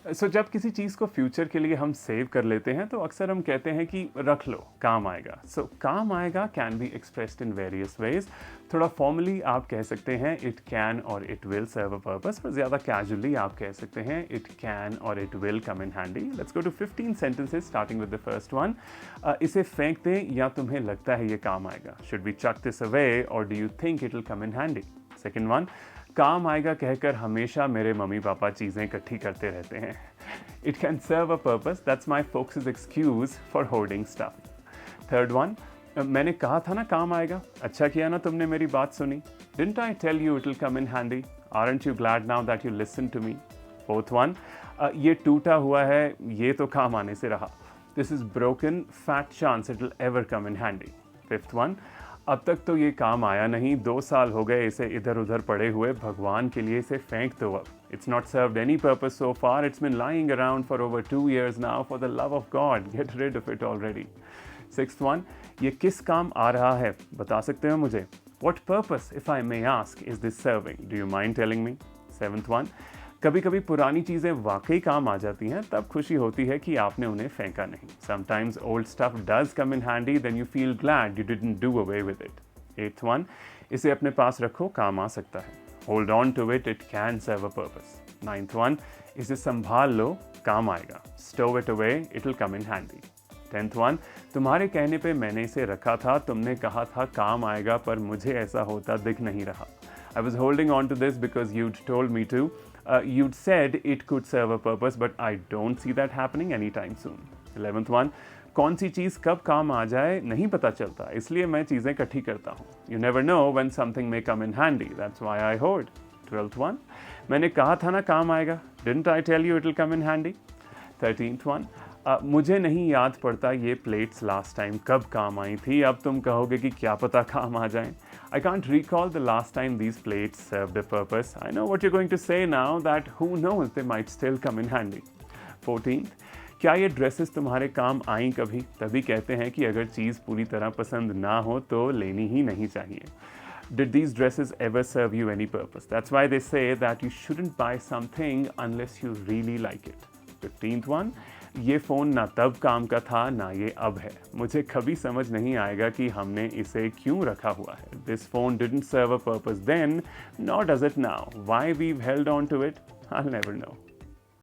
जब किसी चीज़ को फ्यूचर के लिए हम सेव कर लेते हैं तो अक्सर हम कहते हैं कि रख लो, काम आएगा। काम आएगा can be expressed in various ways. थोड़ा फॉर्मली आप कह सकते हैं इट कैन और it will serve a purpose, पर ज़्यादा कैजुअली आप कह सकते हैं इट कैन और it will come in handy. Let's go to 15 sentences starting with the first one. इसे फेंक दें या तुम्हें लगता है ये काम आएगा। Should we chuck this away और do you think it will come in handy? Second one, काम आएगा कहकर हमेशा मेरे मम्मी पापा चीज़ें इकट्ठी करते रहते हैं। It can serve a purpose, that's my folks excuse for hoarding stuff. Third one, मैंने कहा था ना काम आएगा, अच्छा किया ना तुमने मेरी बात सुनी। Didn't I tell you it will come in handy? Aren't you glad now that you listen to me? Fourth one, ये टूटा हुआ है, ये तो काम आने से रहा। This is broken, fat chance it will ever come in handy. Fifth one, अब तक तो ये काम आया नहीं, 2 साल हो गए इसे इधर उधर पड़े हुए, भगवान के लिए इसे फेंक दो अब। It's not served any purpose so far, it's been lying around for over 2 years now, for the love of God get rid of it already. Sixth one, ये किस काम आ रहा है, बता सकते हो मुझे? What purpose if I may ask is this serving, do you mind telling me? Seventh one, कभी कभी पुरानी चीज़ें वाकई काम आ जाती हैं, तब खुशी होती है कि आपने उन्हें फेंका नहीं। Sometimes old stuff does come in handy, then you feel glad you didn't do away with it. Eighth one, इसे अपने पास रखो, काम आ सकता है। Hold on to it, it can serve a purpose. Ninth one, इसे संभाल लो, काम आएगा। Stow it away, it will come in handy. Tenth one, तुम्हारे कहने पे मैंने इसे रखा था, तुमने कहा था काम आएगा, पर मुझे ऐसा होता दिख नहीं रहा। I was holding on to this because you'd told me to. You'd said it could serve a purpose, but I don't see that happening anytime soon. 11th one, कौन सी चीज़ कब काम आ जाए नहीं पता चलता, इसलिए मैं चीज़ें इकट्ठी करता हूँ। You never know when something may come in handy, that's why I hoard. 12th one, मैंने कहा था ना काम आएगा, didn't I tell you it will come in handy? 13th one, मुझे नहीं याद पड़ता ये प्लेट्स लास्ट टाइम कब काम आई थी, अब तुम कहोगे कि क्या पता काम आ जाएं। I can't recall the last time these plates served a purpose. I know what you're going to say now, that who knows, they might still come in handy. 14th, क्या ये ड्रेसेस तुम्हारे काम आईं कभी? तभी कहते हैं कि अगर चीज़ पूरी तरह पसंद ना हो तो लेनी ही नहीं चाहिए। Did these dresses ever serve you any purpose? That's why they say that you shouldn't buy something unless you really like it. 15th one, ये फ़ोन ना तब काम का था ना ये अब है, मुझे कभी समझ नहीं आएगा कि हमने इसे क्यों रखा हुआ है। This phone didn't serve a purpose then, nor does it now. Why we've held on to it, I'll never know.